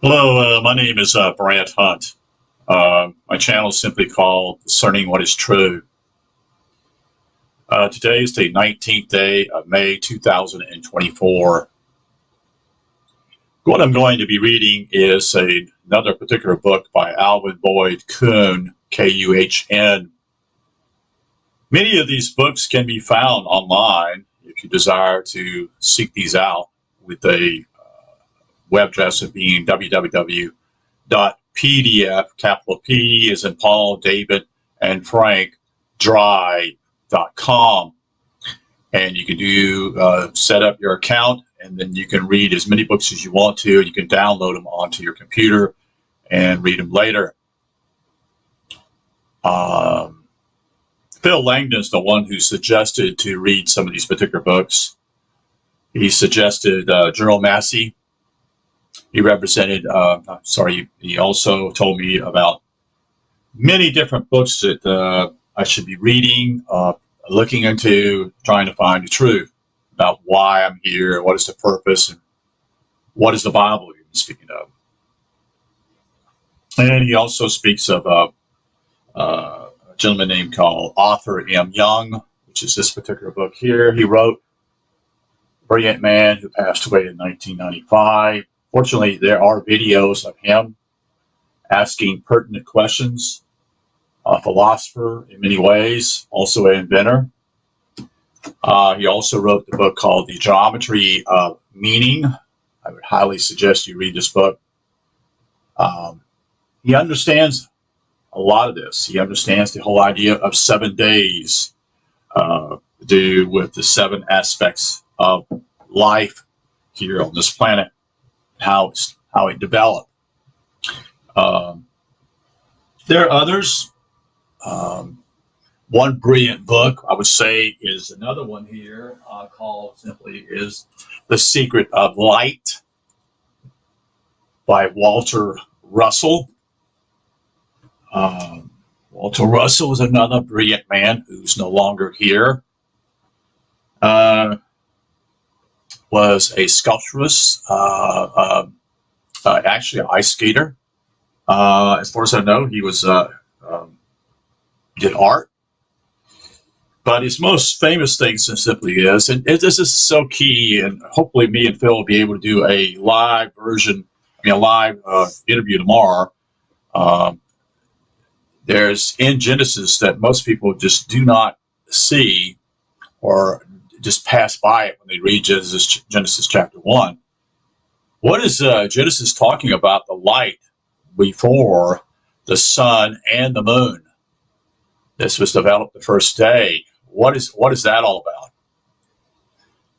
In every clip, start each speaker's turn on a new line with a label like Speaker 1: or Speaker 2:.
Speaker 1: Hello, my name is Brant Hunt. My channel is simply called Discerning What is True. Today is the 19th day of May 2024. What I'm going to be reading is another particular book by Alvin Kuhn, K-U-H-N. Many of these books can be found online if you desire to seek these out with a web address of being www.pdf, capital P as in Paul, David, and Frank, drive.com. And you can set up your account, and then you can read as many books as you want to, and you can download them onto your computer and read them later. Phil Langdon is the one who suggested to read some of these particular books. He suggested Gerald Massey. He also told me about many different books that I should be reading, looking into, trying to find the truth about why I'm here, what is the purpose, and what is the Bible even speaking of. And he also speaks of a gentleman called Arthur M. Young, which is this particular book here. He wrote, brilliant man who passed away in 1995. Fortunately, there are videos of him asking pertinent questions. A philosopher in many ways, also an inventor. He also wrote the book called The Geometry of Meaning. I would highly suggest you read this book. He understands a lot of this. He understands the whole idea of 7 days to do with the 7 aspects of life here on this planet, how it developed. There are others. One brilliant book, I would say, is another one here called simply is The Secret of Light by Walter Russell. Walter Russell is another brilliant man who's no longer here. Was a sculpturist, actually an ice skater. As far as I know, he was did art. But his most famous thing simply is, and this is so key, and hopefully me and Phil will be able to do a live version, a live interview tomorrow. There's in Genesis that most people just do not see or just pass by it when they read Genesis chapter 1. What is Genesis talking about the light before the sun and the moon? This was developed the first day. What is that all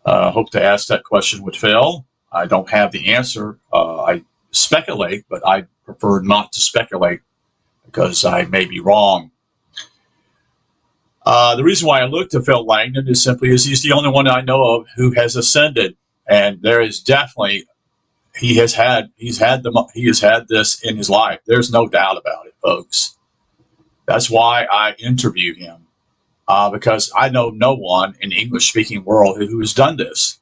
Speaker 1: about? Hope to ask that question with Phil. I don't have the answer. I speculate, but I prefer not to speculate because I may be wrong. The reason why I look to Phil Langdon is simply is he's the only one I know of who has ascended, and there is definitely he has had this in his life. There's no doubt about it, folks. That's why I interview him, because I know no one in the English-speaking world who has done this.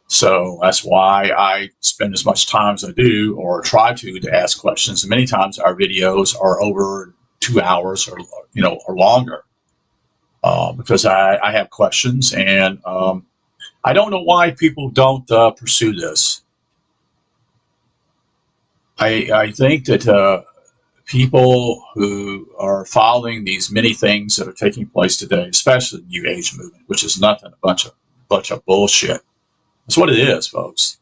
Speaker 1: So that's why I spend as much time as I do, or try to ask questions. And many times our videos are over 2 hours or longer, because I have questions, and I don't know why people don't pursue this. I think that people who are following these many things that are taking place today, especially the New Age movement, which is nothing, a bunch of bullshit. That's what it is, folks.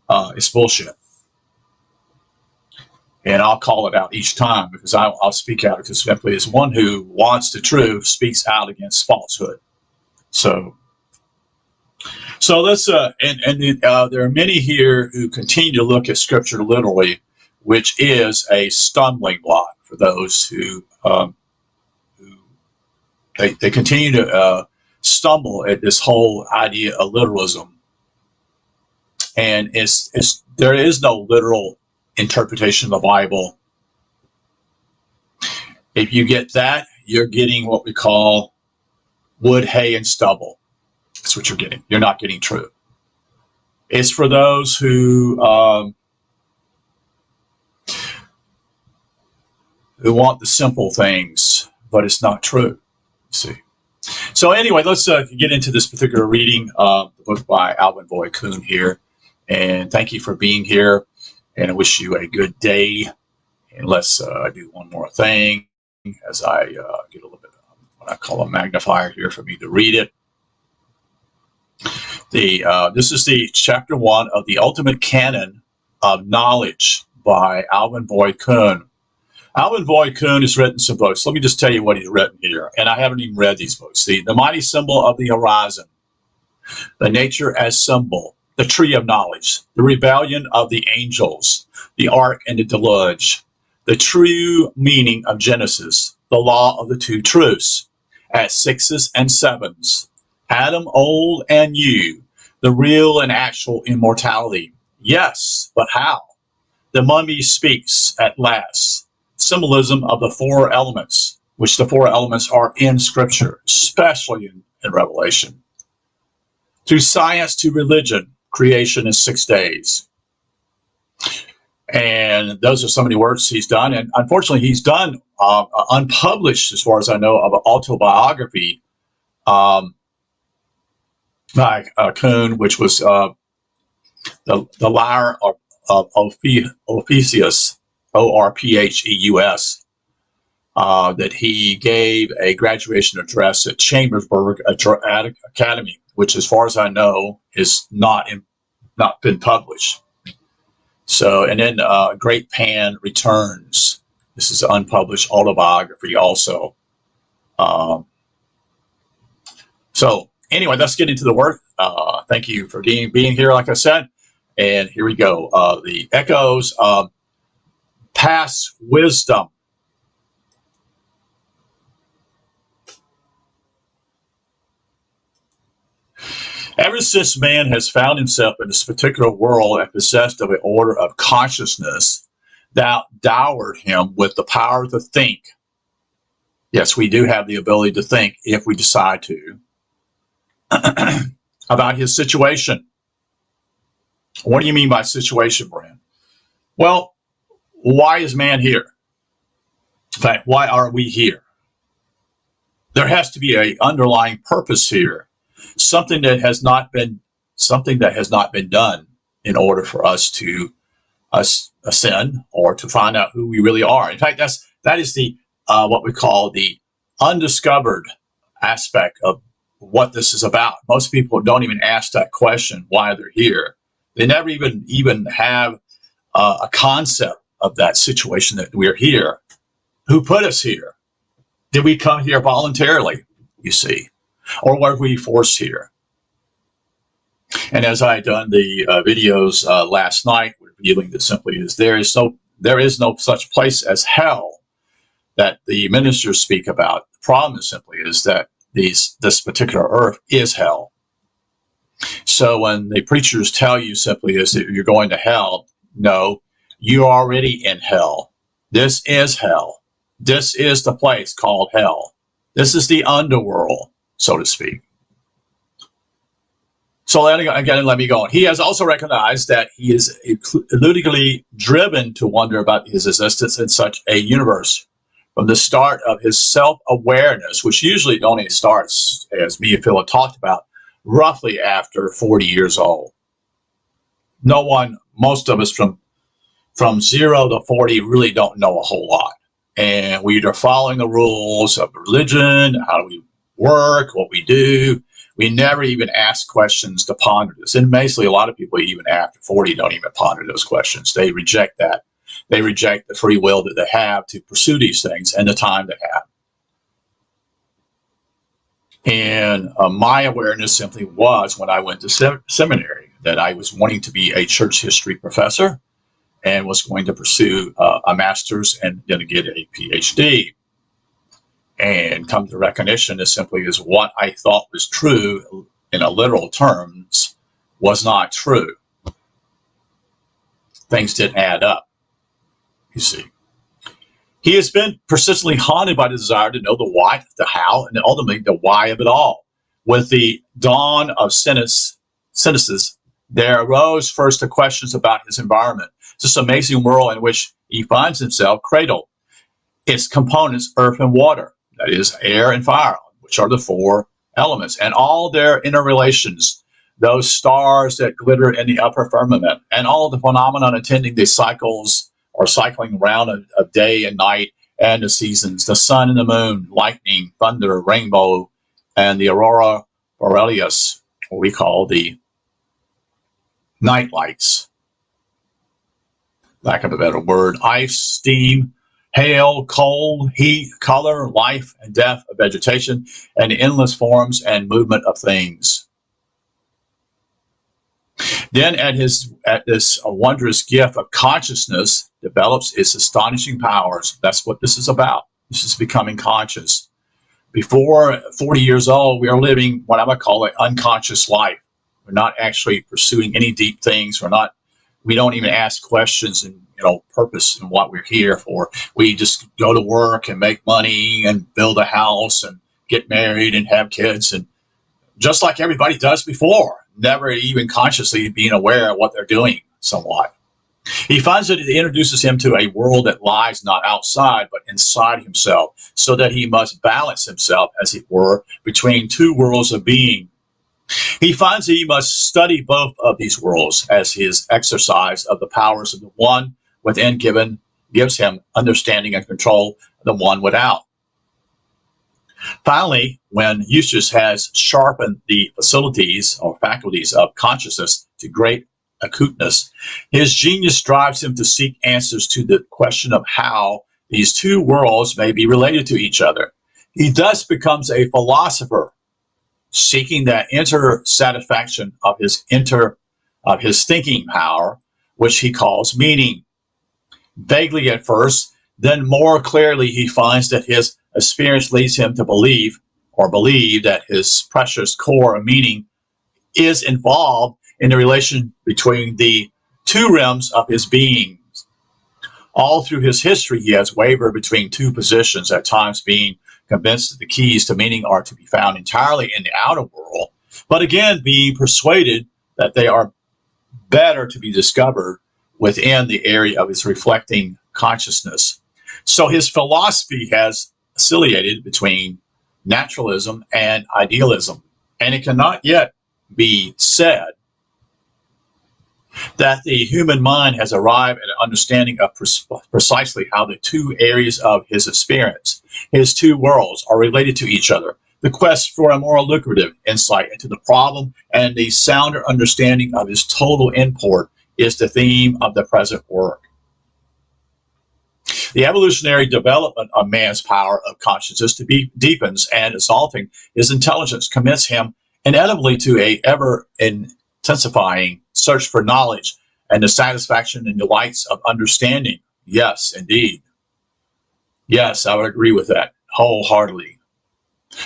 Speaker 1: It's bullshit. And I'll call it out each time, because I'll speak out, because simply as one who wants the truth speaks out against falsehood. So let's there are many here who continue to look at Scripture literally, which is a stumbling block for those who they continue to stumble at this whole idea of literalism. And there is no literal interpretation of the Bible. If you get that, you're getting what we call wood, hay, and stubble. That's what you're getting. You're not getting truth. It's for those who who want the simple things, but it's not true. See. So anyway, let's get into this particular reading of the book by Alvin Kuhn here. And thank you for being here. And I wish you a good day. And let's do one more thing as I get a little bit of what I call a magnifier here for me to read it. This is the chapter 1 of the Ultimate Canon of Knowledge by Alvin Kuhn. Alvin Kuhn has written some books. Let me just tell you what he's written here. And I haven't even read these books. The Mighty Symbol of the Horizon, The Nature as Symbol, The Tree of Knowledge, The Rebellion of the Angels, The Ark and the Deluge, The True Meaning of Genesis, The Law of the Two Truths, At Sixes and Sevens, Adam Old and New, The Real and Actual Immortality. Yes, but how? The Mummy Speaks at Last. Symbolism of the four elements, which the four elements are in Scripture, especially in Revelation. Through science to religion, creation in 6 days. And those are some of the works he's done. And unfortunately, he's done unpublished, as far as I know, of an autobiography by Kuhn, which was the Lyre of Orpheus, Orpheus, that he gave a graduation address at Chambersburg Academy, which, as far as I know, is not been published. So, and then Great Pan Returns. This is an unpublished autobiography also. So anyway, let's get into the work. Thank you for being here, like I said. And here we go. The Echoes of Past Wisdom. Ever since man has found himself in this particular world and possessed of an order of consciousness that dowered him with the power to think. Yes, we do have the ability to think if we decide to. About his situation. What do you mean by situation, Brand? Well, why is man here? In fact, why are we here? There has to be an underlying purpose here, something that has not been done in order for us to ascend or to find out who we really are. In fact, that is the what we call the undiscovered aspect of what this is about. Most people don't even ask that question, why they're here. They never even have a concept of that situation that we're here. Who put us here? Did we come here voluntarily, you see? Or were we forced here? And as I had done the videos last night, revealing that simply is there is no such place as hell that the ministers speak about. The problem is simply is that this particular earth is hell. So when the preachers tell you simply is that you're going to hell, no, you're already in hell. This is hell. This is the place called hell. This is the underworld, so to speak. So let me go on. He has also recognized that he is ludicrously driven to wonder about his existence in such a universe. From the start of his self-awareness, which usually only starts, as me and Phil have talked about, roughly after 40 years old. Most of us from 0 to 40 really don't know a whole lot. And we are following the rules of religion, how do we work, what we do. We never even ask questions to ponder this. And basically, a lot of people, even after 40, don't even ponder those questions. They reject that. They reject the free will that they have to pursue these things and the time they have. And my awareness simply was when I went to seminary that I was wanting to be a church history professor and was going to pursue a master's and then get a PhD. And come to recognition is simply is what I thought was true in a literal terms was not true. Things didn't add up, you see. He has been persistently haunted by the desire to know the why, the how, and ultimately the why of it all. With the dawn of cynicism, there arose first the questions about his environment, this amazing world in which he finds himself cradled. its components, earth and water, that is, air and fire, which are the four elements, and all their interrelations, those stars that glitter in the upper firmament, and all the phenomena attending the cycles or cycling round of day and night and the seasons, the sun and the moon, lightning, thunder, rainbow, and the aurora borealis, what we call the night lights, lack of a better word, ice, steam, hail, cold, heat, color, life, and death of vegetation, and the endless forms and movement of things. Then at this wondrous gift of consciousness develops its astonishing powers. That's what this is about. This is becoming conscious. Before 40 years old, we are living what I would call an unconscious life. We're not actually pursuing any deep things. We don't even ask questions and purpose and what we're here for. We just go to work and make money and build a house and get married and have kids, and just like everybody does before, never even consciously being aware of what they're doing somewhat. He finds that it introduces him to a world that lies not outside but inside himself, so that he must balance himself, as it were, between two worlds of being. He finds that he must study both of these worlds, as his exercise of the powers of the one within gives him understanding and control of the one without. Finally, when Eustace has sharpened the facilities or faculties of consciousness to great acuteness, his genius drives him to seek answers to the question of how these two worlds may be related to each other. He thus becomes a philosopher, seeking that inner satisfaction of his thinking power, which he calls meaning. Vaguely at first, then more clearly he finds that his experience leads him to believe that his precious core of meaning is involved in the relation between the two realms of his being. All through his history, he has wavered between two positions, at times being convinced that the keys to meaning are to be found entirely in the outer world, but again being persuaded that they are better to be discovered within the area of his reflecting consciousness. So his philosophy has oscillated between naturalism and idealism, and it cannot yet be said that the human mind has arrived at an understanding of precisely how the two areas of his experience, his two worlds, are related to each other. The quest for a more lucrative insight into the problem and the sounder understanding of his total import is the theme of the present work. The evolutionary development of man's power of consciousness deepens, and exalting his intelligence commits him inevitably to a ever intensifying search for knowledge and the satisfaction and delights of understanding. Yes, indeed. Yes, I would agree with that wholeheartedly.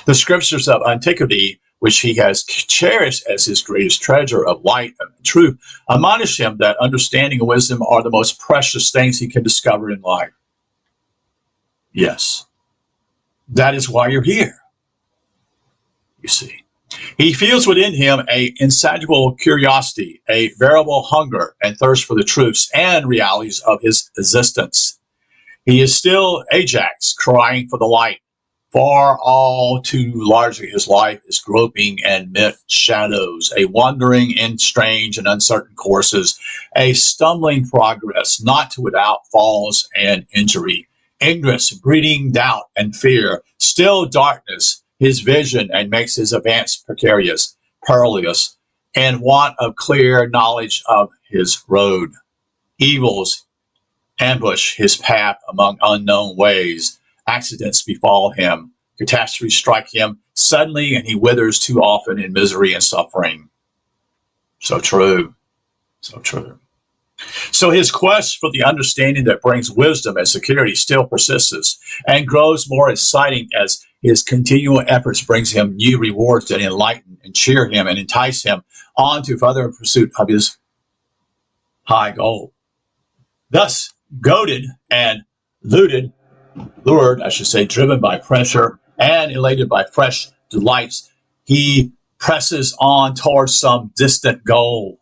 Speaker 1: The scriptures of antiquity, which he has cherished as his greatest treasure of light and truth, admonish him that understanding and wisdom are the most precious things he can discover in life. Yes, that is why you're here, you see. He feels within him an insatiable curiosity, a veritable hunger and thirst for the truths and realities of his existence. He is still Ajax, crying for the light, for all too largely his life is groping amid shadows, a wandering in strange and uncertain courses, a stumbling progress, not without falls and injury, ignorance breeding doubt and fear, still darkness his vision, and makes his advance precarious, perilous, and want of clear knowledge of his road. Evils ambush his path among unknown ways. Accidents befall him. Catastrophes strike him suddenly, and he withers too often in misery and suffering. So true. So true. So his quest for the understanding that brings wisdom and security still persists and grows more exciting as his continual efforts brings him new rewards that enlighten and cheer him and entice him on to further pursuit of his high goal. Thus, goaded and lured, driven by pressure and elated by fresh delights, he presses on towards some distant goal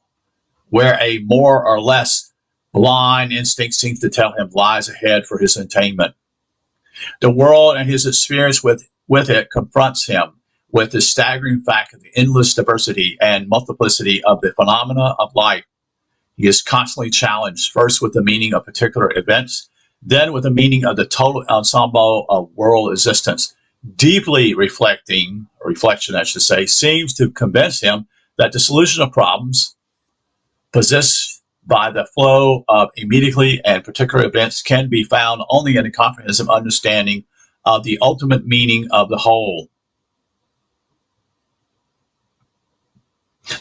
Speaker 1: where a more or less blind instinct seems to tell him lies ahead for his attainment. The world and his experience with it confronts him with the staggering fact of the endless diversity and multiplicity of the phenomena of life. He is constantly challenged, first with the meaning of particular events, then with the meaning of the total ensemble of world existence. Deeply reflection, I should say, seems to convince him that the solution of problems possessed by the flow of immediately and particular events can be found only in a comprehensive understanding of the ultimate meaning of the whole.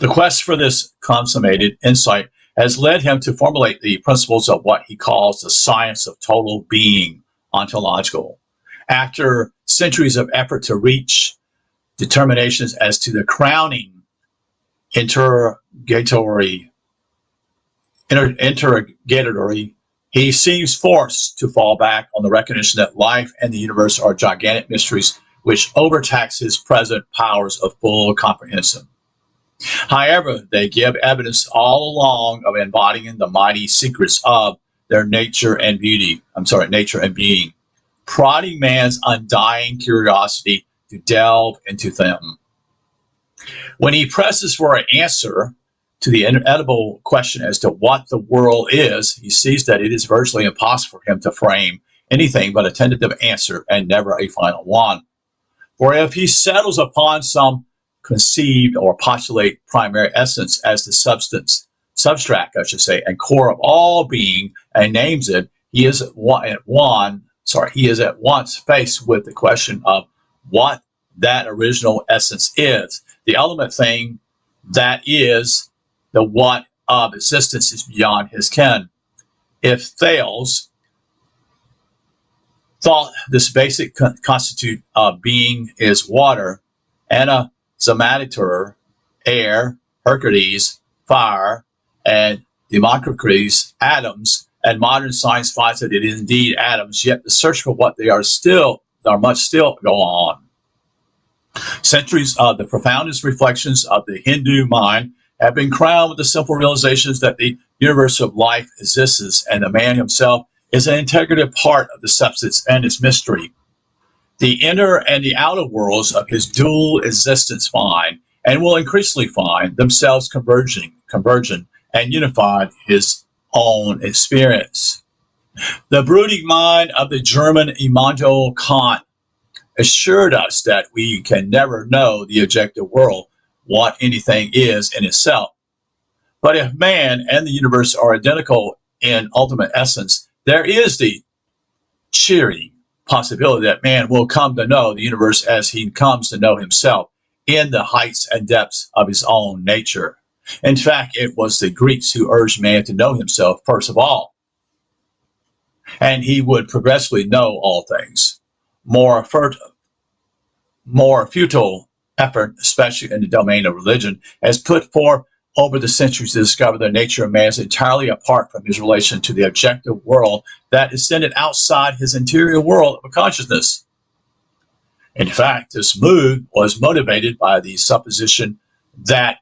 Speaker 1: The quest for this consummated insight has led him to formulate the principles of what he calls the science of total being, ontological. After centuries of effort to reach determinations as to the crowning interrogatory, he seems forced to fall back on the recognition that life and the universe are gigantic mysteries which overtax his present powers of full comprehension. However, they give evidence all along of embodying the mighty secrets of their nature and being, prodding man's undying curiosity to delve into them. When he presses for an answer to the inevitable question as to what the world is, he sees that it is virtually impossible for him to frame anything but a tentative answer and never a final one. For if he settles upon some conceived or postulate primary essence as the substract, and core of all being, and names it, he is at once faced with the question of what that original essence is. The ultimate thing that is the what of existence is beyond his ken. If Thales thought this basic constitute of being is water, Anna Zamator, air, Hercules, fire, and Democritus, atoms, and modern science finds that it is indeed atoms, yet the search for what they are must still go on. Centuries of the profoundest reflections of the Hindu mind have been crowned with the simple realizations that the universe of life exists and the man himself is an integrative part of the substance and its mystery. The inner and the outer worlds of his dual existence find, and will increasingly find, themselves convergent and unified his own experience. The brooding mind of the German Immanuel Kant assured us that we can never know the objective world, what anything is in itself. But if man and the universe are identical in ultimate essence, there is the cheering possibility that man will come to know the universe as he comes to know himself in the heights and depths of his own nature. In fact, it was the Greeks who urged man to know himself first of all, and he would progressively know all things. More futile effort, especially in the domain of religion, has put forth over the centuries to discover the nature of man is entirely apart from his relation to the objective world that extended outside his interior world of consciousness. In fact, this move was motivated by the supposition that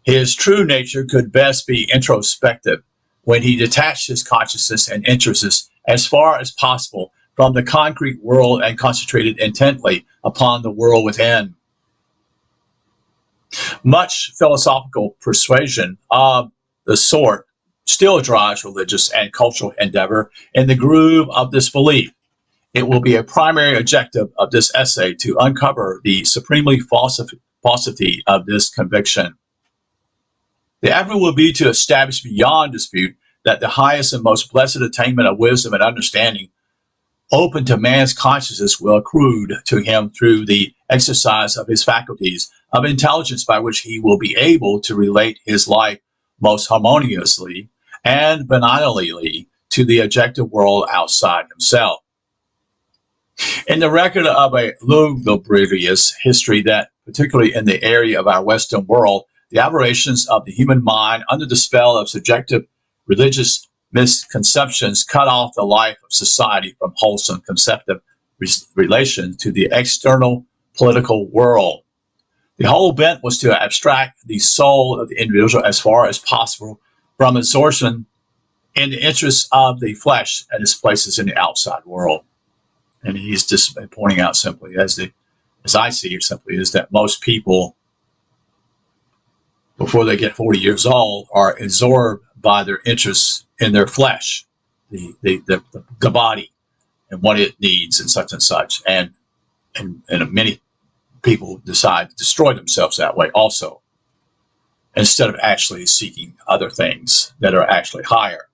Speaker 1: his true nature could best be introspective when he detached his consciousness and interests as far as possible from the concrete world and concentrated intently upon the world within. Much philosophical persuasion of the sort still drives religious and cultural endeavor in the groove of this belief. It will be a primary objective of this essay to uncover the supremely falsity of this conviction. The effort will be to establish beyond dispute that the highest and most blessed attainment of wisdom and understanding open to man's consciousness will accrue to him through the exercise of his faculties of intelligence, by which he will be able to relate his life most harmoniously and benignly to the objective world outside himself. In the record of a lugubrious history that, particularly in the area of our Western world, the aberrations of the human mind under the spell of subjective religious misconceptions cut off the life of society from wholesome conceptive relation to the external political world. The whole bent was to abstract the soul of the individual as far as possible from absorption in the interests of the flesh and its places in the outside world. And he's just pointing out simply, as I see it simply, is that most people, before they get 40 years old, are absorbed by their interests in their flesh, the body, and what it needs, and such. And many people decide to destroy themselves that way also, instead of actually seeking other things that are actually higher.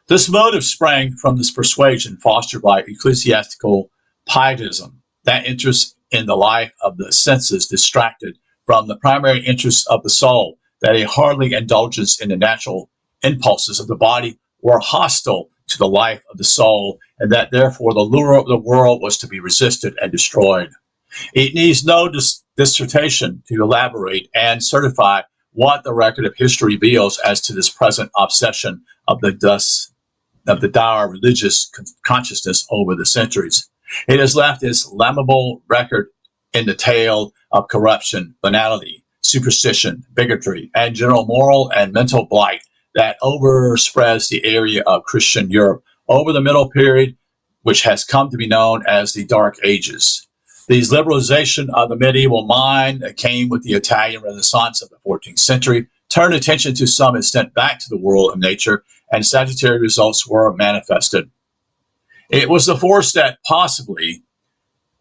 Speaker 1: This motive sprang from this persuasion fostered by ecclesiastical pietism, that interest in the life of the senses distracted from the primary interests of the soul, that a hardly indulgence in the natural impulses of the body were hostile to the life of the soul, and that therefore the lure of the world was to be resisted and destroyed. It needs no dissertation to elaborate and certify what the record of history reveals as to this present obsession of the dire religious consciousness over the centuries. It has left its lamentable record in the tale of corruption, banality, superstition, bigotry, and general moral and mental blight that overspreads the area of Christian Europe over the middle period, which has come to be known as the Dark Ages. The liberalization of the medieval mind that came with the Italian Renaissance of the 14th century turned attention to some extent back to the world of nature, and salutary results were manifested. It was the force that possibly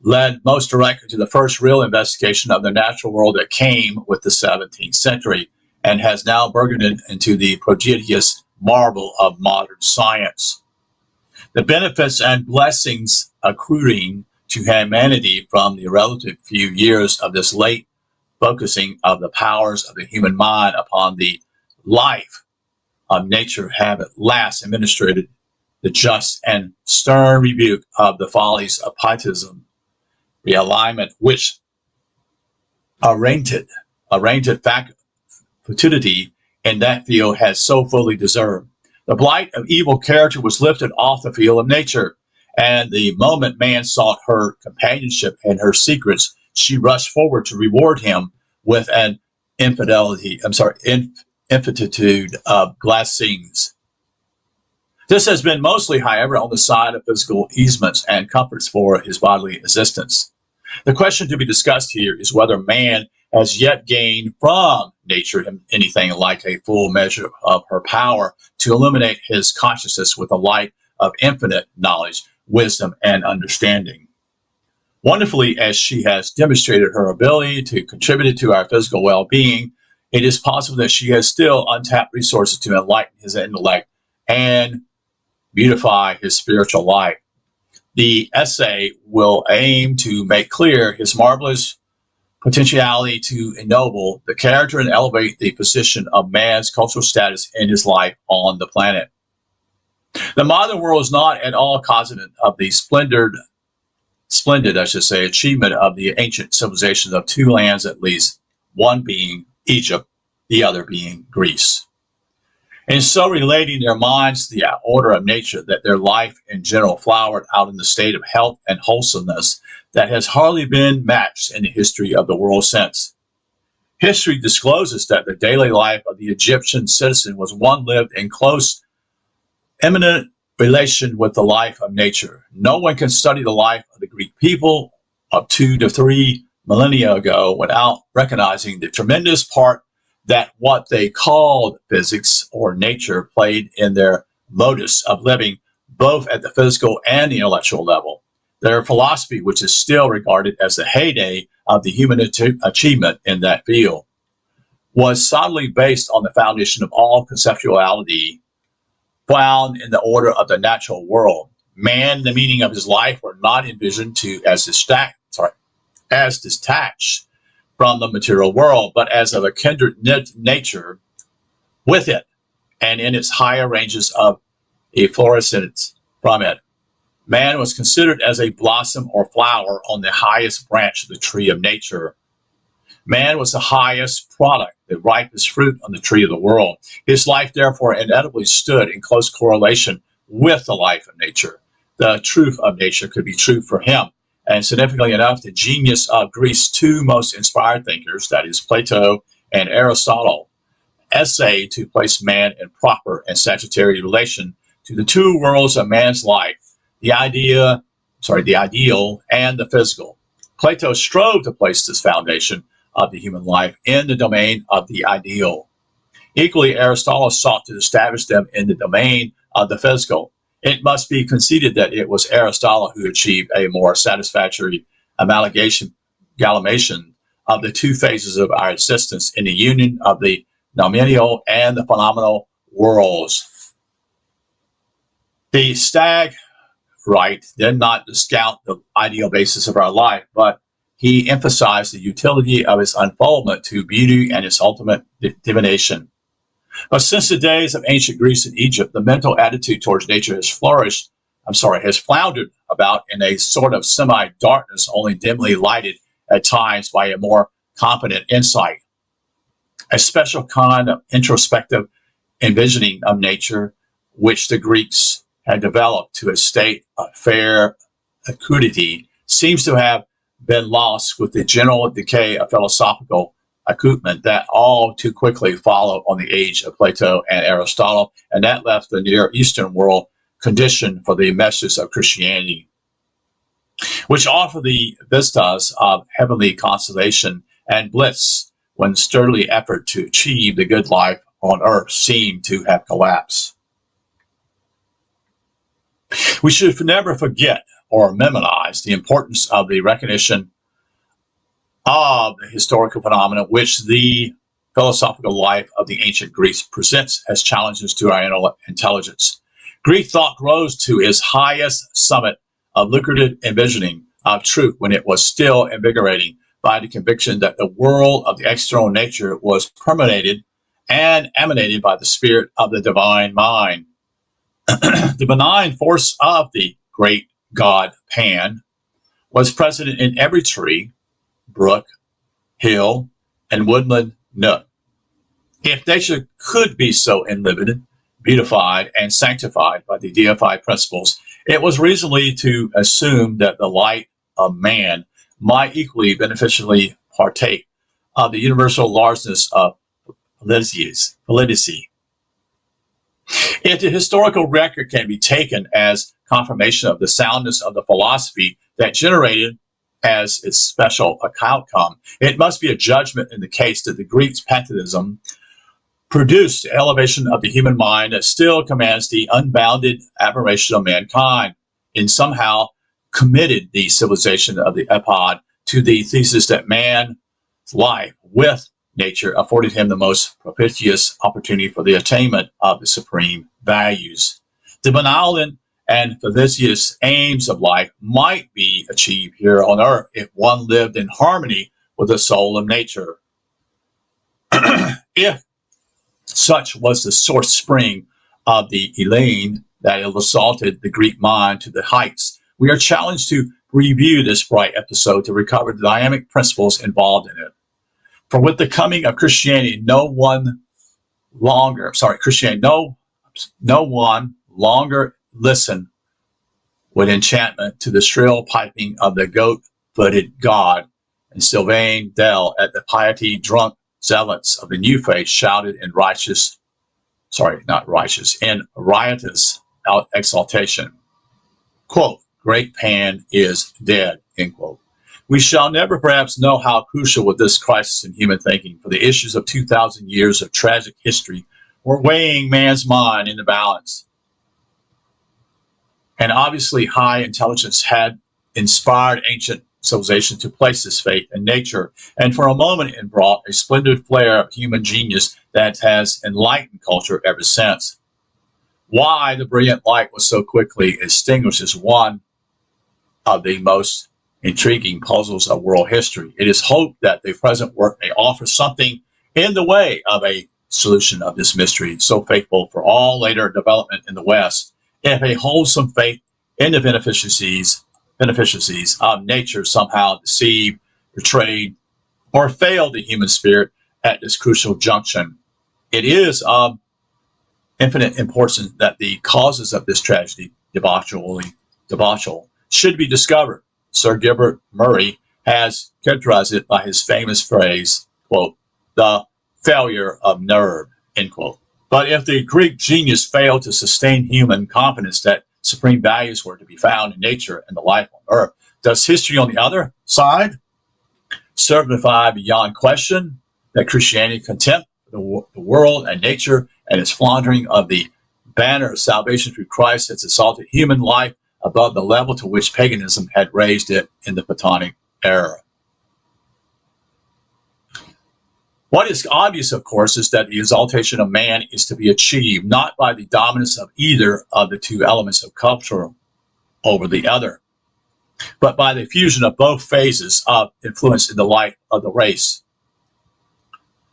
Speaker 1: led most directly to the first real investigation of the natural world that came with the 17th century and has now burgeoned into the prodigious marvel of modern science. The benefits and blessings accruing to humanity from the relative few years of this late focusing of the powers of the human mind upon the life of nature have at last administered the just and stern rebuke of the follies of pietism, realignment which arranged fatuity in that field has so fully deserved. The blight of evil character was lifted off the field of nature, and the moment man sought her companionship and her secrets, she rushed forward to reward him with an infinitude of blessings. This has been mostly, however, on the side of physical easements and comforts for his bodily existence. The question to be discussed here is whether man has yet gained from nature anything like a full measure of her power to illuminate his consciousness with the light of infinite knowledge, wisdom, and understanding. Wonderfully as she has demonstrated her ability to contribute to our physical well-being, it is possible that she has still untapped resources to enlighten his intellect and beautify his spiritual life. The essay will aim to make clear his marvelous potentiality to ennoble the character and elevate the position of man's cultural status in his life on the planet. The modern world is not at all cognizant of the splendid, achievement of the ancient civilizations of two lands at least, one being Egypt, the other being Greece. And so relating their minds to the order of nature, that their life in general flowered out in the state of health and wholesomeness that has hardly been matched in the history of the world since. History discloses that the daily life of the Egyptian citizen was one lived in close, imminent relation with the life of nature. No one can study the life of the Greek people of 2 to 3 millennia ago without recognizing the tremendous part that what they called physics or nature played in their modus of living, both at the physical and the intellectual level. Their philosophy, which is still regarded as the heyday of the human achievement in that field, was solidly based on the foundation of all conceptuality found in the order of the natural world. Man, the meaning of his life, were not envisioned to as detached from the material world, but as of a kindred nature with it, and in its higher ranges of efflorescence from it. Man was considered as a blossom or flower on the highest branch of the tree of nature. Man was the highest product, the ripest fruit on the tree of the world. His life, therefore, inevitably stood in close correlation with the life of nature. The truth of nature could be true for him. And significantly enough, the genius of Greece's two most inspired thinkers, that is Plato and Aristotle, essayed to place man in proper and salutary relation to the two worlds of man's life, the ideal and the physical. Plato strove to place this foundation of the human life in the domain of the ideal. Equally, Aristotle sought to establish them in the domain of the physical. It must be conceded that it was Aristotle who achieved a more satisfactory amalgamation of the two phases of our existence in the union of the nominal and the phenomenal worlds. The stag did not discount the ideal basis of our life, but he emphasized the utility of its unfoldment to beauty and its ultimate divination. But since the days of ancient Greece and Egypt, the mental attitude towards nature has floundered about in a sort of semi-darkness, only dimly lighted at times by a more confident insight. A special kind of introspective envisioning of nature, which the Greeks had developed to a state of fair acuity, seems to have been lost with the general decay of philosophical acumen that all too quickly followed on the age of Plato and Aristotle, and that left the Near Eastern world conditioned for the messages of Christianity, which offer the vistas of heavenly consolation and bliss when sturdily effort to achieve the good life on earth seemed to have collapsed. We should never forget or minimize the importance of the recognition of the historical phenomena which the philosophical life of the ancient Greeks presents as challenges to our intelligence. Greek thought rose to its highest summit of lucrative envisioning of truth when it was still invigorating by the conviction that the world of the external nature was permeated and emanated by the spirit of the divine mind. The benign force of the great god Pan was present in every tree, brook, hill, and woodland nook. If nature could be so enlivened, beautified, and sanctified by the deified principles, it was reasonably to assume that the light of man might equally beneficially partake of the universal largeness of felicity. If the historical record can be taken as confirmation of the soundness of the philosophy that generated as its special outcome, it must be a judgment in the case that the Greeks' pantheism produced the elevation of the human mind that still commands the unbounded admiration of mankind, and somehow committed the civilization of the epoch to the thesis that man's life with nature afforded him the most propitious opportunity for the attainment of the supreme values. The benevolent and felicitous aims of life might be achieved here on earth if one lived in harmony with the soul of nature. If such was the source spring of the Elaine that assaulted the Greek mind to the heights, we are challenged to review this bright episode to recover the dynamic principles involved in it. For with the coming of Christianity, no one longer listened with enchantment to the shrill piping of the goat-footed god, and Sylvain Dell at the piety-drunk zealots of the new faith shouted in riotous exaltation. Quote, "Great Pan is dead," end quote. We shall never perhaps know how crucial was this crisis in human thinking, for the issues of 2,000 years of tragic history were weighing man's mind in the balance. And obviously high intelligence had inspired ancient civilization to place this faith in nature, and for a moment it brought a splendid flare of human genius that has enlightened culture ever since. Why the brilliant light was so quickly extinguished is one of the most intriguing puzzles of world history. It is hoped that the present work may offer something in the way of a solution of this mystery, so faithful for all later development in the West, if a wholesome faith in the beneficiaries of nature somehow deceived, betrayed, or failed the human spirit at this crucial junction. It is of infinite importance that the causes of this tragedy, debauchery, should be discovered. Sir Gilbert Murray has characterized it by his famous phrase, quote, "the failure of nerve," end quote. But if the Greek genius failed to sustain human confidence that supreme values were to be found in nature and the life on earth, does history on the other side certify beyond question that Christianity contempt the world and nature and its flaunting of the banner of salvation through Christ has assaulted human life above the level to which paganism had raised it in the Platonic era? What is obvious, of course, is that the exaltation of man is to be achieved not by the dominance of either of the two elements of culture over the other, but by the fusion of both phases of influence in the life of the race.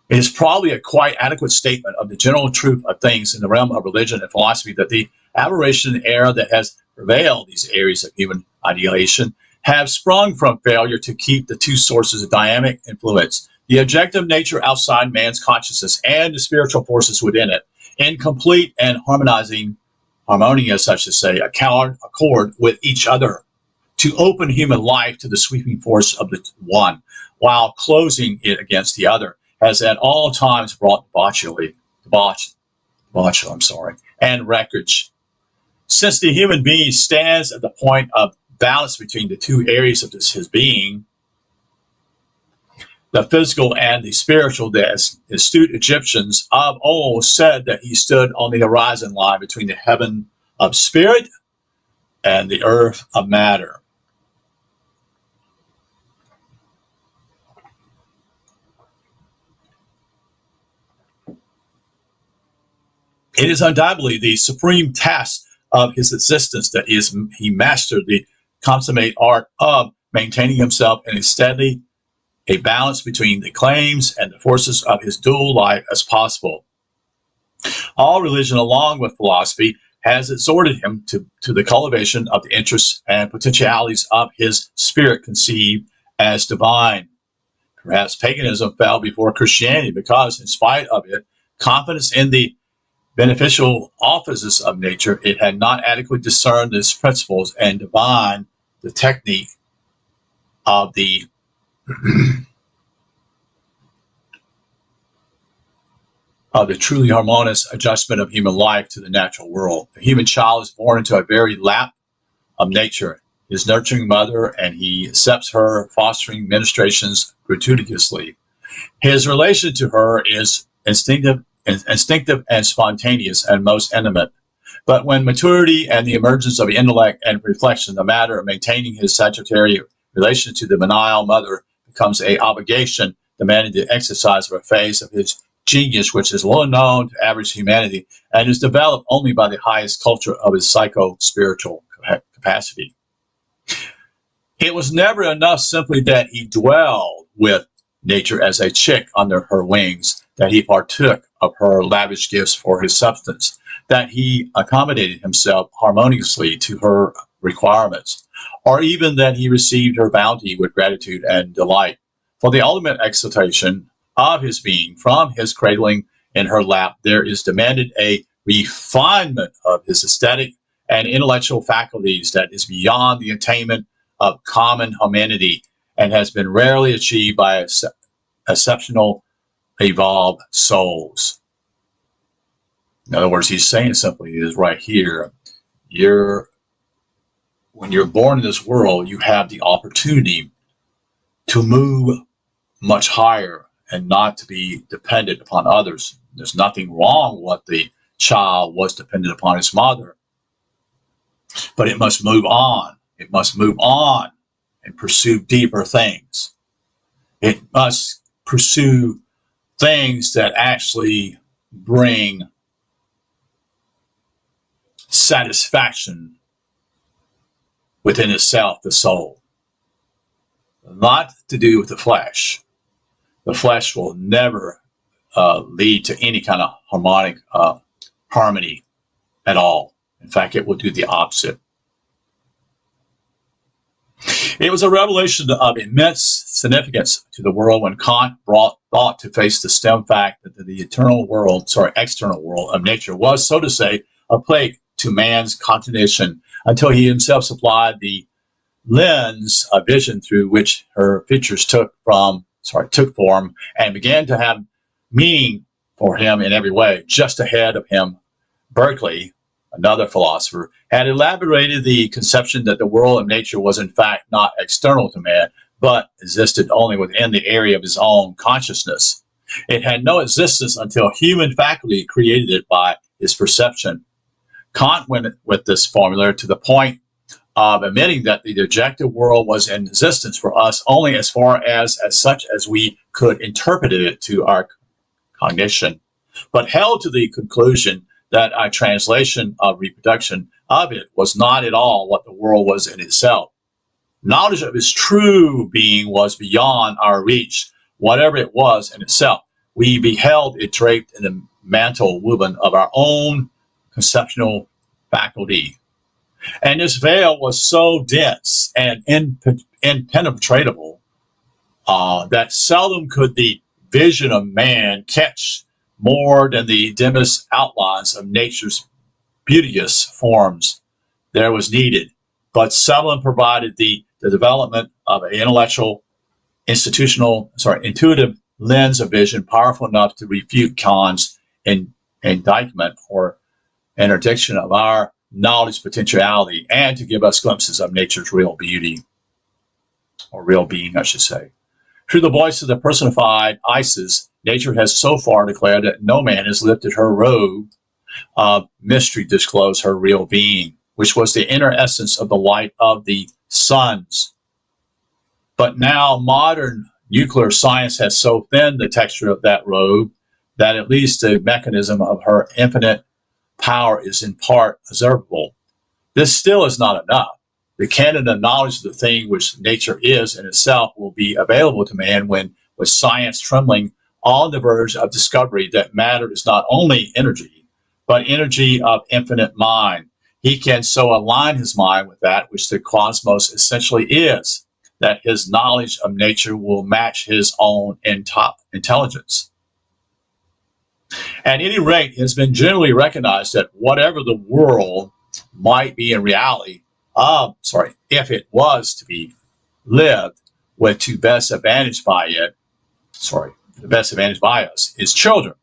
Speaker 1: It is probably a quite adequate statement of the general truth of things in the realm of religion and philosophy that the aberration era that has prevailed these areas of human ideation have sprung from failure to keep the two sources of dynamic influence, the objective nature outside man's consciousness and the spiritual forces within it, in complete and harmonious, I should say, accord with each other, to open human life to the sweeping force of the one, while closing it against the other, has at all times brought debauchery, and wreckage. Since the human being stands at the point of balance between the two areas of his being, the physical and the spiritual, the astute Egyptians of old said that he stood on the horizon line between the heaven of spirit and the earth of matter. It is undoubtedly the supreme task of his existence that he mastered the consummate art of maintaining himself in a balance between the claims and the forces of his dual life as possible. All religion, along with philosophy, has exhorted him to the cultivation of the interests and potentialities of his spirit conceived as divine. Perhaps paganism fell before Christianity because, in spite of it, confidence in the beneficial offices of nature, it had not adequately discerned its principles and divined the technique of the of the truly harmonious adjustment of human life to the natural world. The human child is born into a very lap of nature, his nurturing mother, and he accepts her fostering ministrations gratuitously. His relation to her is instinctive and spontaneous and most intimate. But when maturity and the emergence of intellect and reflection, the matter of maintaining his salutary relation to the benign mother becomes an obligation demanding the exercise of a phase of his genius, which is little known to average humanity and is developed only by the highest culture of his psycho-spiritual capacity. It was never enough simply that he dwelled with nature as a chick under her wings, that he partook of her lavish gifts for his substance, that he accommodated himself harmoniously to her requirements, or even that he received her bounty with gratitude and delight. For the ultimate exaltation of his being from his cradling in her lap, there is demanded a refinement of his aesthetic and intellectual faculties that is beyond the attainment of common humanity and has been rarely achieved by exceptional evolved souls. In other words, he's saying simply is right here, when you're born in this world, you have the opportunity to move much higher and not to be dependent upon others. There's nothing wrong with what the child was dependent upon his mother, but it must move on. It must move on and pursue deeper things. It must pursue things that actually bring satisfaction within itself, the soul. Not to do with the flesh. The flesh will never lead to any kind of harmonic harmony at all. In fact, it will do the opposite. It was a revelation of immense significance to the world when Kant brought thought to face the stem fact that the external world of nature was, so to say, a plague to man's contemplation until he himself supplied the lens of vision through which her features took form and began to have meaning for him in every way. Just ahead of him, Berkeley, another philosopher, had elaborated the conception that the world of nature was in fact not external to man, but existed only within the area of his own consciousness. It had no existence until human faculty created it by his perception. Kant went with this formula to the point of admitting that the objective world was in existence for us only as far as such as we could interpret it to our cognition, but held to the conclusion that our translation of reproduction of it was not at all what the world was in itself. Knowledge of its true being was beyond our reach, whatever it was in itself. We beheld it draped in the mantle woven of our own conceptual faculty. And this veil was so dense and impenetrable that seldom could the vision of man catch more than the dimmest outlines of nature's beauteous forms there was needed, but seldom provided the development of an intuitive lens of vision powerful enough to refute Kahn's indictment or interdiction of our knowledge potentiality and to give us glimpses of nature's real beauty, or real being, I should say. Through the voice of the personified Isis, nature has so far declared that no man has lifted her robe of mystery to disclose her real being, which was the inner essence of the light of the suns. But now modern nuclear science has so thinned the texture of that robe that at least the mechanism of her infinite power is in part observable. This still is not enough. The canon of knowledge of the thing which nature is in itself will be available to man when, with science trembling on the verge of discovery that matter is not only energy, but energy of infinite mind. He can so align his mind with that which the cosmos essentially is, that his knowledge of nature will match his own intelligence. At any rate, it has been generally recognized that whatever the world might be in reality, if it was to be lived with the best advantage by us, its children.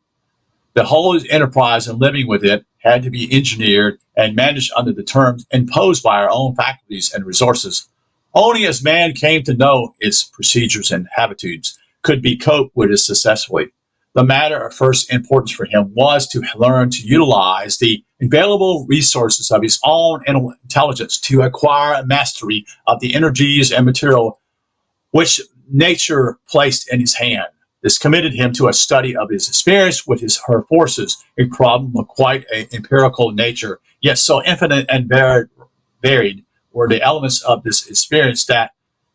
Speaker 1: The whole enterprise in living with it had to be engineered and managed under the terms imposed by our own faculties and resources. Only as man came to know its procedures and habitudes could be coped with it successfully. The matter of first importance for him was to learn to utilize the available resources of his own intelligence to acquire a mastery of the energies and material which nature placed in his hand. This committed him to a study of his experience with her forces, a problem of quite an empirical nature, yet so infinite and varied were the elements of this experience that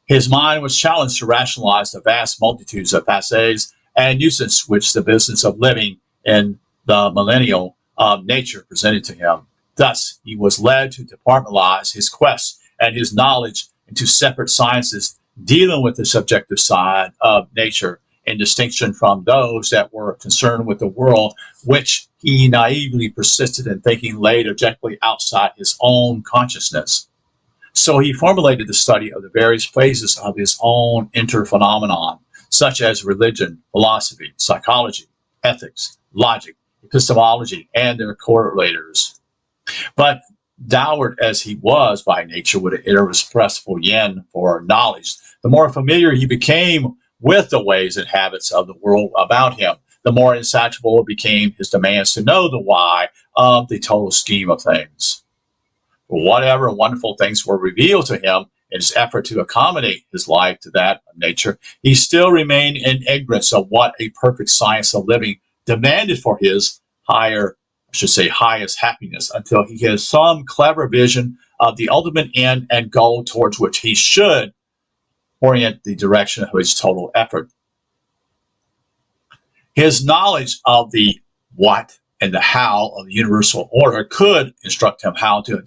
Speaker 1: his mind was challenged to rationalize the vast multitudes of facets and uses which the business of living in the millennial of nature presented to him. Thus, he was led to departmentalize his quest and his knowledge into separate sciences dealing with the subjective side of nature, in distinction from those that were concerned with the world, which he naively persisted in thinking lay objectively outside his own consciousness. So he formulated the study of the various phases of his own interphenomenon, such as religion, philosophy, psychology, ethics, logic, epistemology, and their correlators. But dowered as he was by nature with an irrepressible yen for knowledge, the more familiar he became with the ways and habits of the world about him, the more insatiable became his demands to know the why of the total scheme of things. Whatever wonderful things were revealed to him in his effort to accommodate his life to that of nature, he still remained in ignorance of what a perfect science of living demanded for his highest happiness, until he had some clever vision of the ultimate end and goal towards which he should orient the direction of his total effort. His knowledge of the what and the how of the universal order could instruct him how to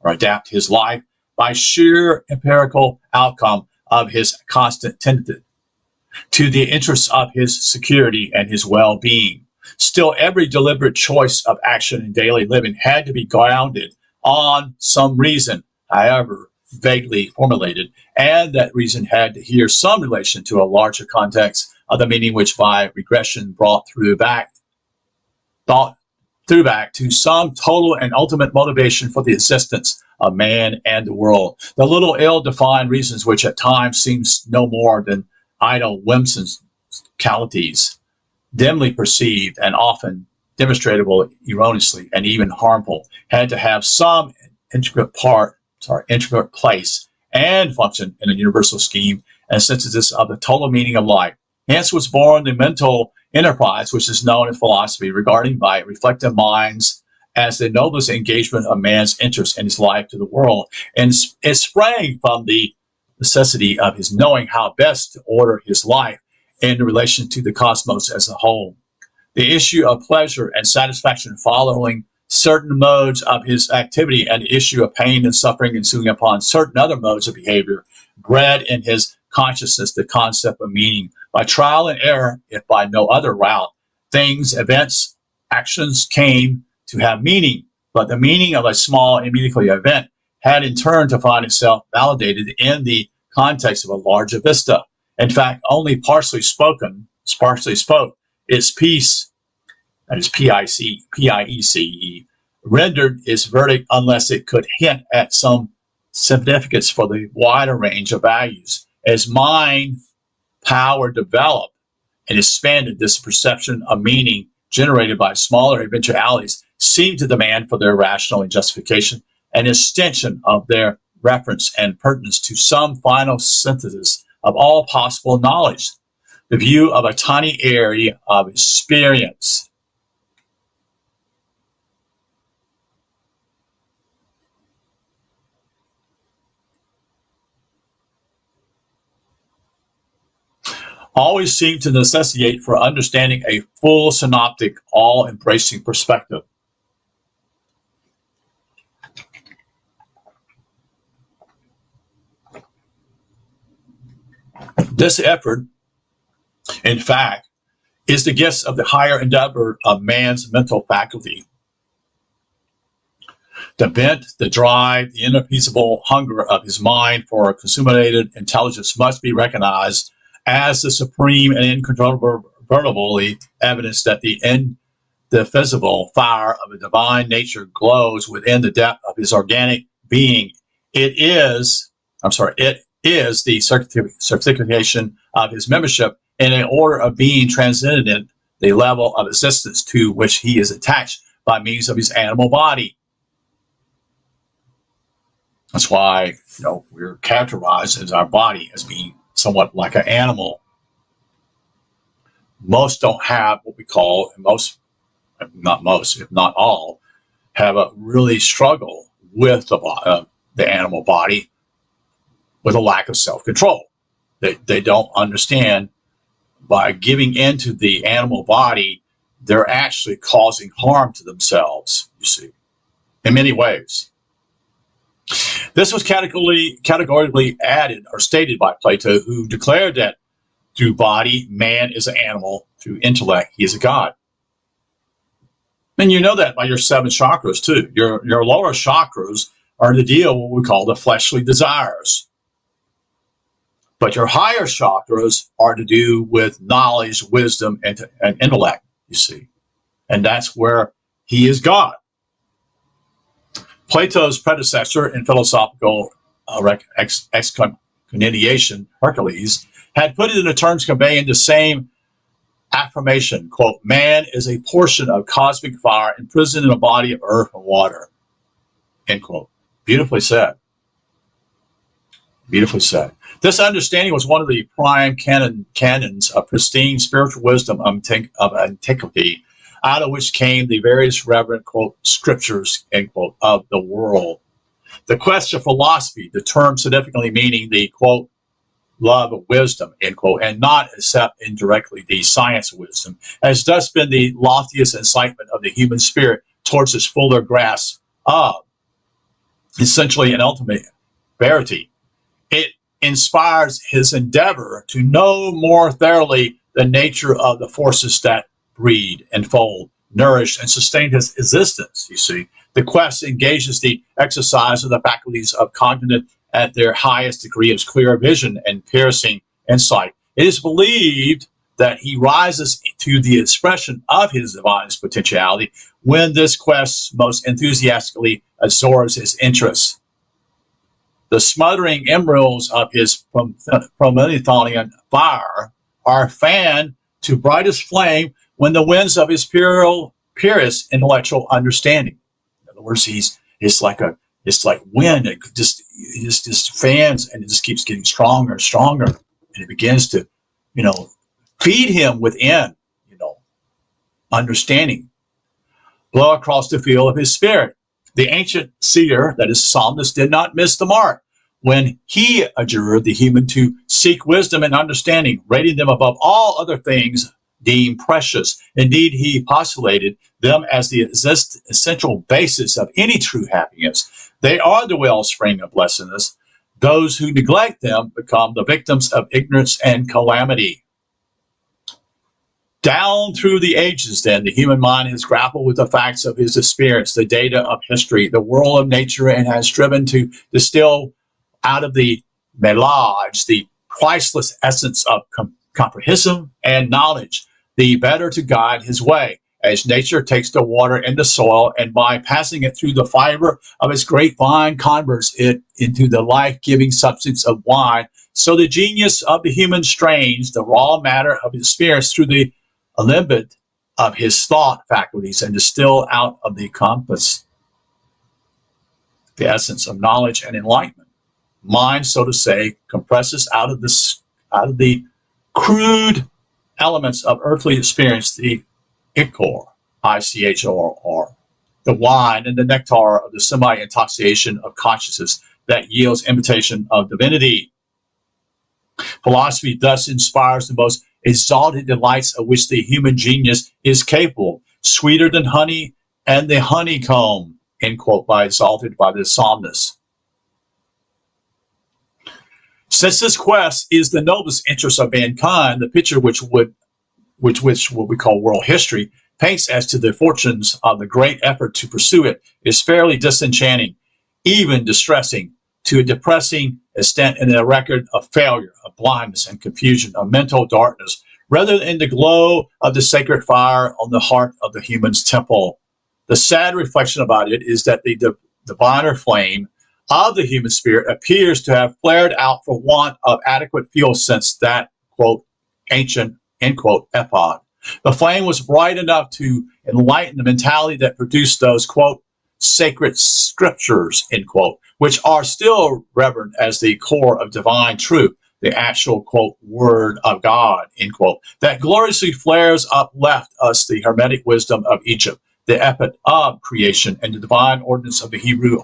Speaker 1: adapt his life by sheer empirical outcome of his constant tendency to the interests of his security and his well-being. Still, every deliberate choice of action in daily living had to be grounded on some reason, however vaguely formulated, and that reason had to hear some relation to a larger context of the meaning which by regression brought through back thought through back to some total and ultimate motivation for the existence of man and the world. The little ill-defined reasons which at times seems no more than idle whimsicalities, dimly perceived and often demonstrable erroneously and even harmful, had to have some intricate place and function in a universal scheme and synthesis of the total meaning of life. Hence was born the mental enterprise, which is known in philosophy, regarding by reflective minds as the noblest engagement of man's interest in his life to the world, and it sprang from the necessity of his knowing how best to order his life in relation to the cosmos as a whole. The issue of pleasure and satisfaction following certain modes of his activity, and the issue of pain and suffering ensuing upon certain other modes of behavior, bred in his consciousness the concept of meaning. By trial and error, if by no other route, things, events, actions came to have meaning, but the meaning of a small immediate event had in turn to find itself validated in the context of a larger vista. In fact, only sparsely spoke its piece, that is Piece, rendered its verdict unless it could hint at some significance for the wider range of values. As mind power developed and expanded, this perception of meaning generated by smaller eventualities seemed to demand for their rational justification an extension of their reference and pertinence to some final synthesis of all possible knowledge, the view of a tiny area of experience. Always seemed to necessitate for understanding a full synoptic, all-embracing perspective. This effort, in fact, is the gift of the higher endeavor of man's mental faculty. The bent, the drive, the inappeasable hunger of his mind for consummated intelligence must be recognized as the supreme and incontrovertible evidence that the indefeasible fire of a divine nature glows within the depth of his organic being. It is the certification of his membership in an order of being transcendent the level of existence to which he is attached by means of his animal body. That's why, we're characterized as our body as being somewhat like an animal. Most don't have what we call, not most, if not all, have a really struggle with the animal body with a lack of self-control. They don't understand by giving into the animal body, they're actually causing harm to themselves, you see, in many ways. This was categorically added or stated by Plato, who declared that through body, man is an animal, through intellect, he is a god. And you know that by your 7 chakras too. Your lower chakras are to deal with what we call the fleshly desires. But your higher chakras are to do with knowledge, wisdom, and intellect, you see. And that's where he is God. Plato's predecessor in philosophical excommunication, Hercules, had put it in the terms conveying the same affirmation, quote, man is a portion of cosmic fire imprisoned in a body of earth and water, end quote. Beautifully said. Beautifully said. This understanding was one of the prime canons of pristine spiritual wisdom of antiquity, out of which came the various reverent, quote, scriptures, end quote, of the world. The quest of philosophy, the term significantly meaning the, quote, love of wisdom, end quote, and not except indirectly the science of wisdom, has thus been the loftiest incitement of the human spirit towards its fuller grasp of essentially an ultimate verity. It inspires his endeavor to know more thoroughly the nature of the forces that breed, enfold, nourish, and sustain his existence, you see. The quest engages the exercise of the faculties of cognitive at their highest degree of clear vision and piercing insight. It is believed that he rises to the expression of his divine potentiality when this quest most enthusiastically absorbs his interest. The smothering emeralds of his Promethean fire are fanned to brightest flame when the winds of his purest intellectual understanding. In other words, it's like wind. It just fans, and it just keeps getting stronger and stronger, and it begins to, feed him within, understanding, blow across the field of his spirit. The ancient seer, that is psalmist, did not miss the mark when he adjured the human to seek wisdom and understanding, rating them above all other things deemed precious. Indeed, he postulated them as the essential basis of any true happiness. They are the wellspring of blessedness. Those who neglect them become the victims of ignorance and calamity. Down through the ages, then, the human mind has grappled with the facts of his experience, the data of history, the world of nature, and has striven to distill out of the melange the priceless essence of comprehension and knowledge, the better to guide his way. As nature takes the water and the soil, and by passing it through the fiber of its grapevine, converts it into the life-giving substance of wine, so the genius of the human strains the raw matter of his experience through the alembic of his thought faculties and distill out of the compass the essence of knowledge and enlightenment. Mind, so to say, compresses out of the crude elements of earthly experience the ichor, I-C-H-O-R, the wine and the nectar of the semi-intoxication of consciousness that yields imitation of divinity. Philosophy thus inspires the most exalted delights of which the human genius is capable, sweeter than honey and the honeycomb, end quote, exalted by the psalmist. Since this quest is the noblest interest of mankind, the picture which what we call world history paints as to the fortunes of the great effort to pursue it is fairly disenchanting, even distressing, to a depressing extent in a record of failure, of blindness and confusion, of mental darkness, rather than the glow of the sacred fire on the heart of the human's temple. The sad reflection about it is that the diviner flame of the human spirit appears to have flared out for want of adequate fuel since that, quote, ancient, end quote, epoch. The flame was bright enough to enlighten the mentality that produced those, quote, sacred scriptures, end quote, which are still revered as the core of divine truth, the actual, quote, word of God, end quote, that gloriously flares up left us the hermetic wisdom of Egypt, the epoch of creation, and the divine ordinance of the Hebrew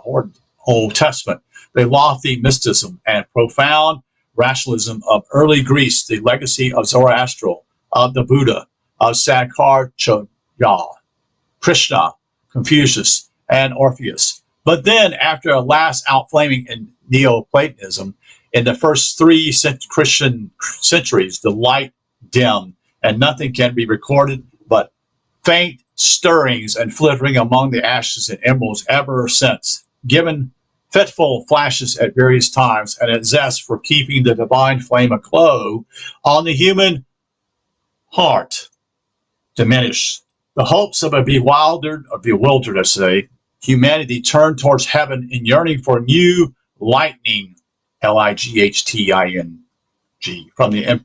Speaker 1: Old Testament, the lofty mysticism and profound rationalism of early Greece, the legacy of Zoroaster, of the Buddha, of Sankaracharya, Krishna, Confucius, and Orpheus. But then, after a last outflaming in Neoplatonism, in the first 3 Christian centuries, the light dimmed, and nothing can be recorded but faint stirrings and flittering among the ashes and emeralds ever since, given fitful flashes at various times and a zest for keeping the divine flame aglow on the human heart diminished. The hopes of a bewildered, I say, humanity turned towards heaven in yearning for new lightning, Lighting, from the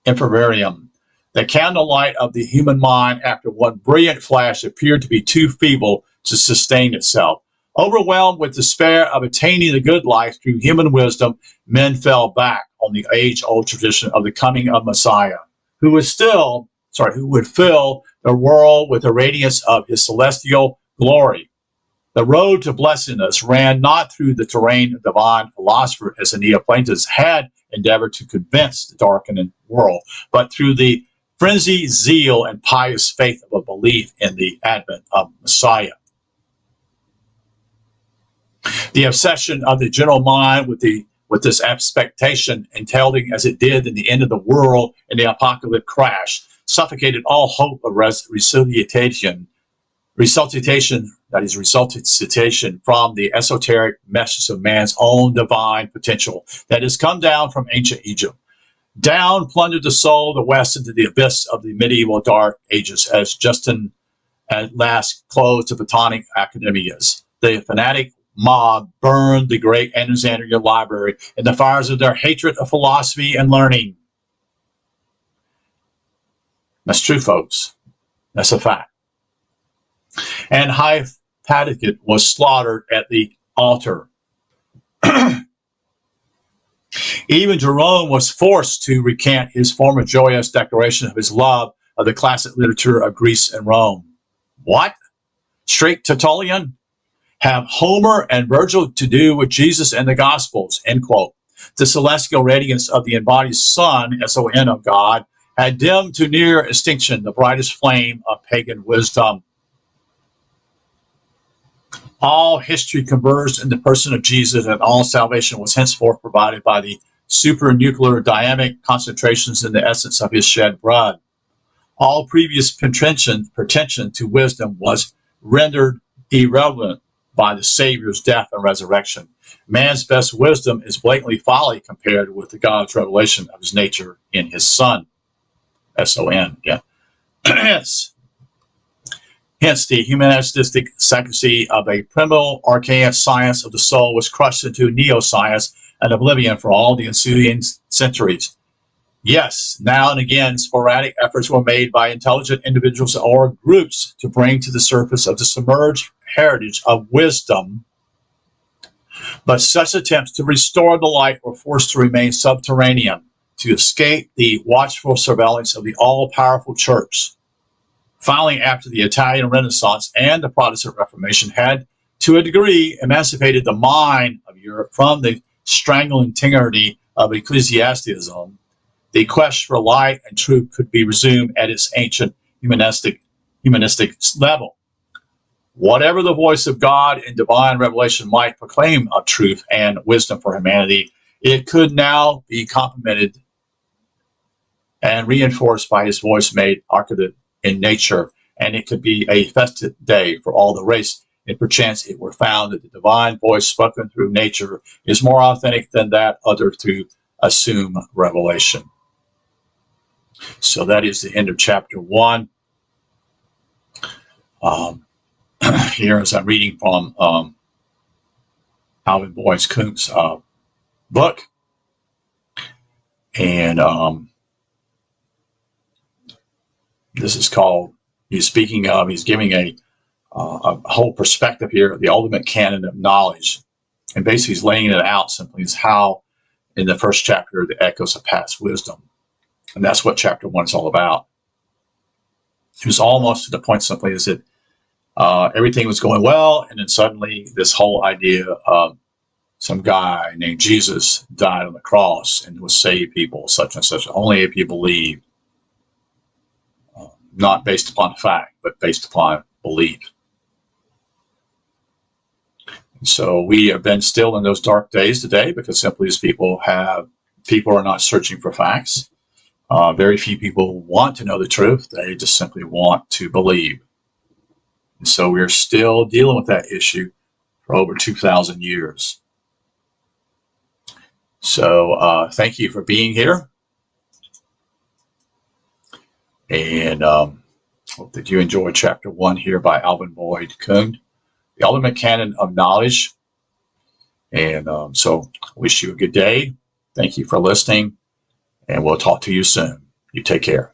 Speaker 1: infrarium. The candlelight of the human mind, after one brilliant flash, appeared to be too feeble to sustain itself. Overwhelmed with despair of attaining the good life through human wisdom, men fell back on the age-old tradition of the coming of Messiah, who would fill the world with the radiance of his celestial glory. The road to blessedness ran not through the terrain of divine philosopher, as the Neoplatonists had endeavored to convince the darkening world, but through the frenzied zeal and pious faith of a belief in the advent of Messiah. The obsession of the general mind with this expectation, entailing as it did in the end of the world and the apocalyptic crash, suffocated all hope of resuscitation from the esoteric message of man's own divine potential that has come down from ancient Egypt. Down plundered the soul of the West into the abyss of the medieval dark ages as Justin at last closed the Platonic Academias. The fanatic mob burned the great Alexandria Library in the fires of their hatred of philosophy and learning. That's true, folks. That's a fact. And Hypatia was slaughtered at the altar. Even Jerome was forced to recant his former joyous declaration of his love of the classic literature of Greece and Rome. What? Straight Tertullian? Have Homer and Virgil to do with Jesus and the Gospels, end quote. The celestial radiance of the embodied Son, S-O-N of God, had dimmed to near extinction the brightest flame of pagan wisdom. All history converged in the person of Jesus, and all salvation was henceforth provided by the supernuclear dynamic concentrations in the essence of his shed blood. All previous pretension to wisdom was rendered irrelevant by the Savior's death and resurrection. Man's best wisdom is blatantly folly compared with the God's revelation of his nature in his Son. S-O-N, yeah. Hence, the humanistic secrecy of a primitive, archaic science of the soul was crushed into neo-science and oblivion for all the ensuing centuries. Yes, now and again, sporadic efforts were made by intelligent individuals or groups to bring to the surface of the submerged heritage of wisdom, but such attempts to restore the light were forced to remain subterranean, to escape the watchful surveillance of the all-powerful church. Finally, after the Italian Renaissance and the Protestant Reformation had, to a degree, emancipated the mind of Europe from the strangling tyranny of ecclesiasticism, the quest for light and truth could be resumed at its ancient humanistic level. Whatever the voice of God in divine revelation might proclaim of truth and wisdom for humanity, it could now be complemented and reinforced by his voice made archaic in nature, and it could be a festive day for all the race if perchance it were found that the divine voice spoken through nature is more authentic than that uttered through assumed revelation. So that is the end of chapter 1. Here, as I'm reading from Alvin Kuhn's book, and this is called, he's giving a whole perspective here of the ultimate canon of knowledge. And basically he's laying it out simply as how in the first chapter, the echoes of past wisdom. And that's what chapter 1 is all about. It was almost to the point simply is that everything was going well, and then suddenly this whole idea of some guy named Jesus died on the cross and will save people, such and such, only if you believe. Not based upon fact, but based upon belief. So we have been still in those dark days today because simply as people are not searching for facts. Very few people want to know the truth. They just simply want to believe. And so we're still dealing with that issue for over 2,000 years. So thank you for being here. And hope that you enjoyed chapter 1 here by Alvin Kuhn, The Ultimate Canon of Knowledge. And so wish you a good day. Thank you for listening, and we'll talk to you soon. You take care.